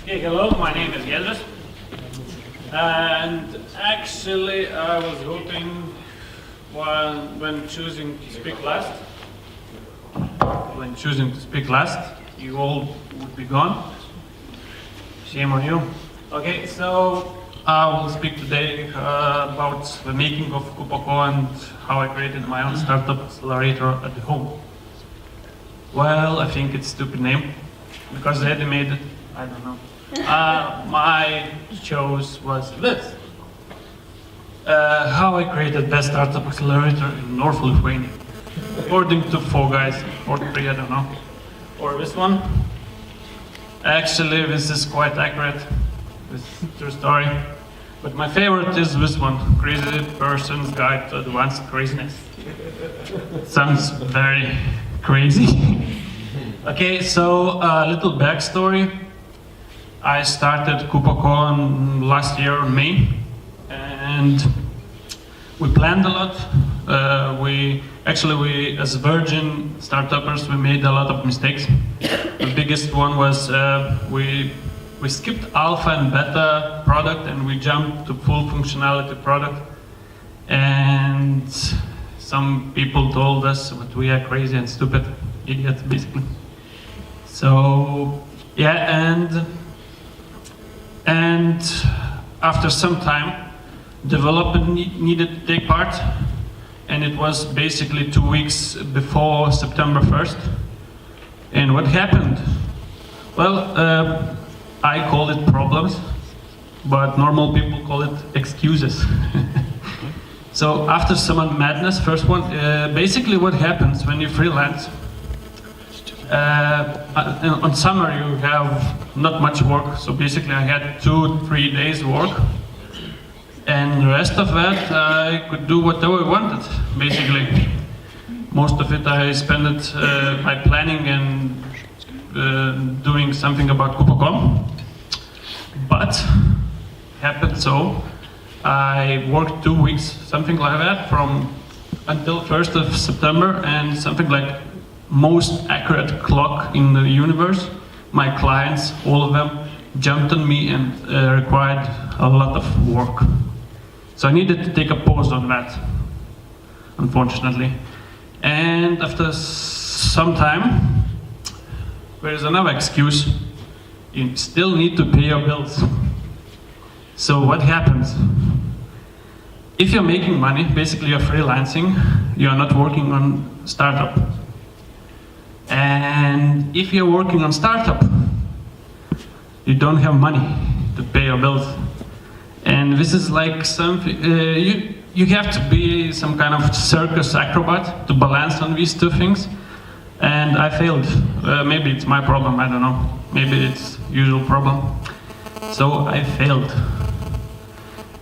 Okay, hello, my name is Giedrius. And actually, I was hoping when choosing to speak last, you all would be gone. Shame on you. Okay, so I will speak today about the making of Kupako and how I created my own startup accelerator at home. Well, I think it's a stupid name because Eddie made it. I don't know. My choice was this. How I created best startup accelerator in North Lithuania. According to 4 guys, or 3, I don't know. Or this one. Actually, this is quite accurate. This is a true story. But my favorite is this one, Crazy Person's Guide to Advanced Craziness. Sounds very crazy. Okay, so a little backstory. I started Kupako last year in May, and we planned a lot. We as virgin startuppers, we made a lot of mistakes. The biggest one was we skipped alpha and beta product and we jumped to full functionality product. And some people told us that we are crazy and stupid, idiots basically. So yeah, and after some time, development needed to take part, and it was basically 2 weeks before September 1st. And what happened? Well, I call it problems, but normal people call it excuses. So after some madness, first one, basically what happens when you freelance, on summer you have not much work, so basically I had 2-3 days work, and the rest of that I could do whatever I wanted, basically. Most of it I spent it by planning and doing something about Kupako. But happened so, I worked 2 weeks, something like that, from until 1st of September, and something like most accurate clock in the universe. My clients, all of them, jumped on me and required a lot of work. So I needed to take a pause on that, unfortunately. And after some time, there is another excuse. You still need to pay your bills. So what happens? If you're making money, basically you're freelancing, you're not working on startup. And if you're working on startup, you don't have money to pay your bills. And this is like something, you have to be some kind of circus acrobat to balance on these two things. And I failed. Maybe it's my problem, I don't know. Maybe it's usual problem. So I failed.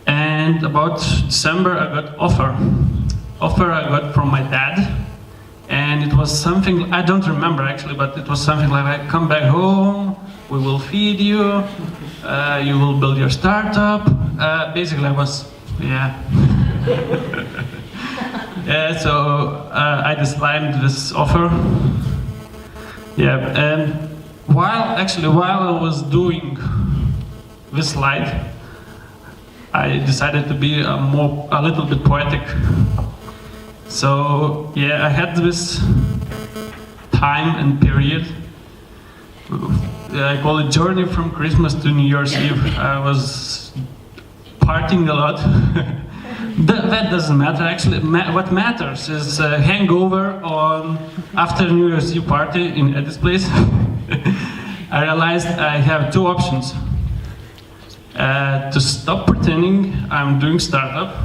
And about December I got offer I got from my dad. And it was something, I don't remember actually, but it was something like, come back home, we will feed you, you will build your startup. Basically I was, yeah. Yeah, so I declined this offer. Yeah, and while I was doing this slide, I decided to be a little bit poetic. So yeah, I had this time and period. I call it journey from Christmas to New Year's Eve. I was partying a lot. That doesn't matter actually. What matters is hangover on after New Year's Eve party in Eddie's place. I realized I have 2 options. To stop pretending I'm doing startup,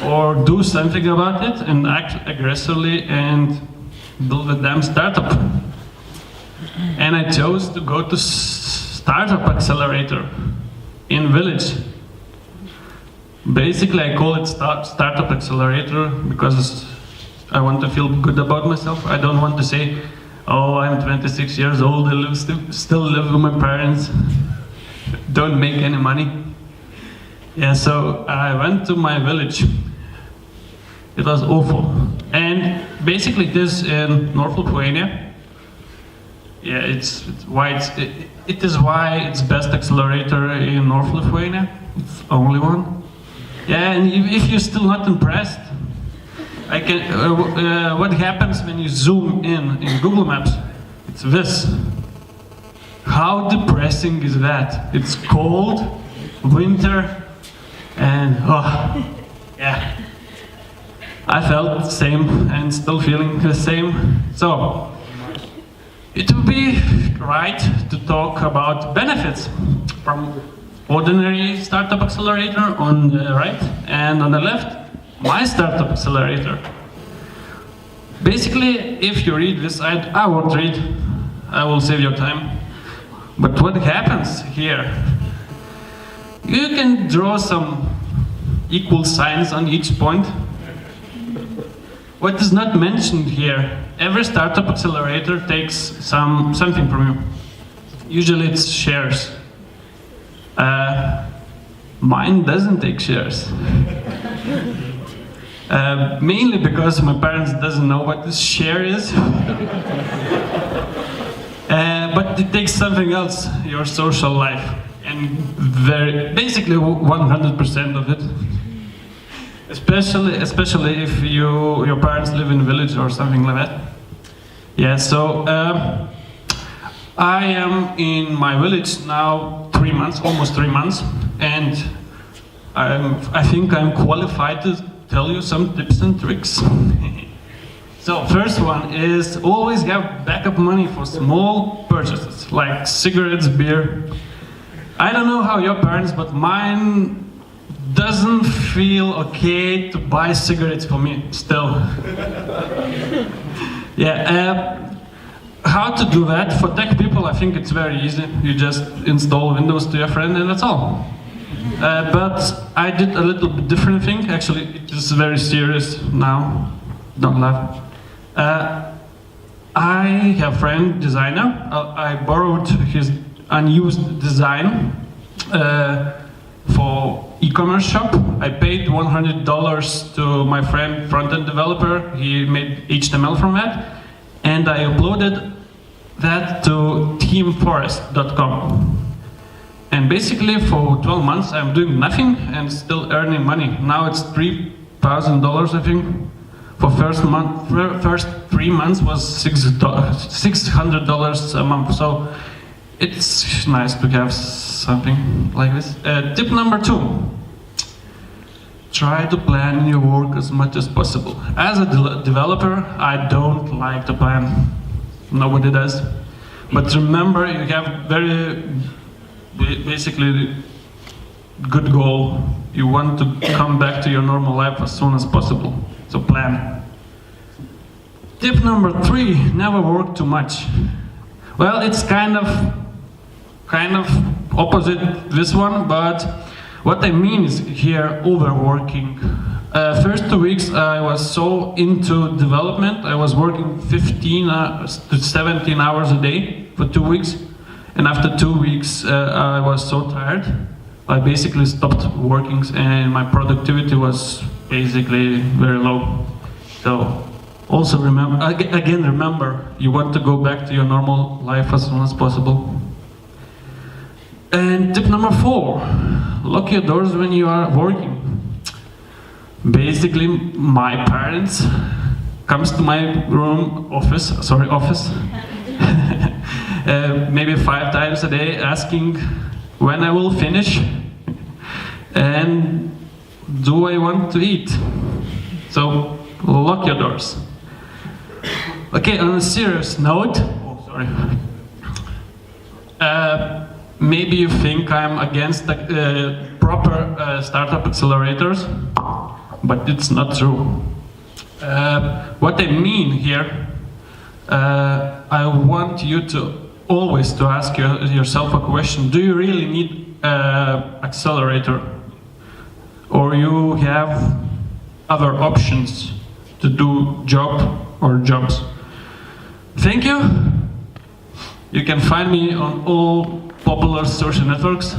or do something about it and act aggressively and build a damn startup. And I chose to go to Startup Accelerator in Village. Basically I call it Startup Accelerator because I want to feel good about myself. I don't want to say, oh, I'm 26 years old, I still live with my parents, don't make any money. Yeah, so I went to my village. It was awful. And basically this in North Lithuania, Yeah, it is why it's best accelerator in North Lithuania. It's the only one. Yeah, and if you're still not impressed, I can. What happens when you zoom in Google Maps? It's this. How depressing is that? It's cold, winter, and yeah. I felt the same and still feeling the same. So, it would be right to talk about benefits from ordinary startup accelerator on the right, and on the left, my startup accelerator. Basically, if you read this, I won't read, I will save your time. But what happens here? You can draw some equal signs on each point. What is not mentioned here, every startup accelerator takes something from you. Usually it's shares. Mine doesn't take shares. Mainly because my parents doesn't know what this share is. But it takes something else, your social life. And basically 100% of it. Especially if your parents live in a village or something like that. Yeah, so I am in my village now 3 months, almost 3 months, and I think I'm qualified to tell you some tips and tricks. So first one is always have backup money for small purchases, like cigarettes, beer. I don't know how your parents, but mine doesn't feel okay to buy cigarettes for me still. Yeah, how to do that for tech people? I think it's very easy. You just install Windows to your friend and that's all. But I did a little bit different thing. Actually, it is very serious now. Don't laugh. I have a friend designer. I borrowed his unused design for e-commerce shop. I paid $100 to my friend front-end developer. He made HTML from that, and I uploaded that to teamforest.com. And basically for 12 months I'm doing nothing and still earning money. Now it's $3,000 I think. For first 3 months was $600 a month. So it's nice to have something like this. Tip number 2. Try to plan your work as much as possible. As a developer, I don't like to plan. Nobody does. But remember, you have basically good goal. You want to come back to your normal life as soon as possible. So plan. Tip number 3, never work too much. Well, it's kind of opposite this one, but what I mean is here overworking. First 2 weeks I was so into development, I was working 15 to 17 hours a day for 2 weeks, and after 2 weeks I was so tired, I basically stopped working and my productivity was basically very low. So also remember, you want to go back to your normal life as soon as possible. And tip number 4, lock your doors when you are working. Basically, my parents comes to my office, maybe 5 times a day asking when I will finish and do I want to eat. So lock your doors. Okay, on a serious note, maybe you think I'm against the proper startup accelerators, but it's not true. What I mean here, I want you to always to ask yourself a question: do you really need accelerator, or you have other options to do job or jobs? Thank you. You can find me on all popular social networks.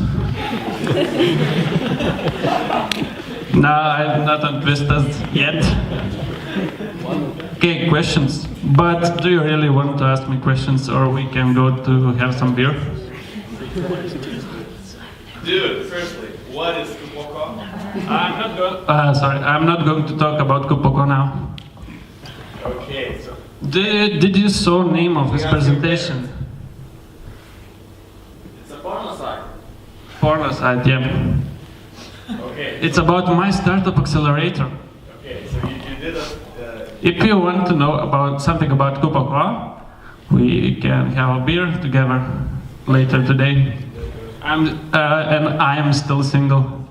No, I'm not on Vistas yet. Okay, questions? But do you really want to ask me questions, or we can go to have some beer? Dude, firstly, what is Kupoko? I'm not going to talk about Kupoko now. Okay, so Did you saw name of his presentation? it's a porno site. Porno site, yeah. Okay. It's about my startup Accelerator. Okay, so you did a. If you want to know about something about Kupoko, we can have a beer together later today. And I am still single.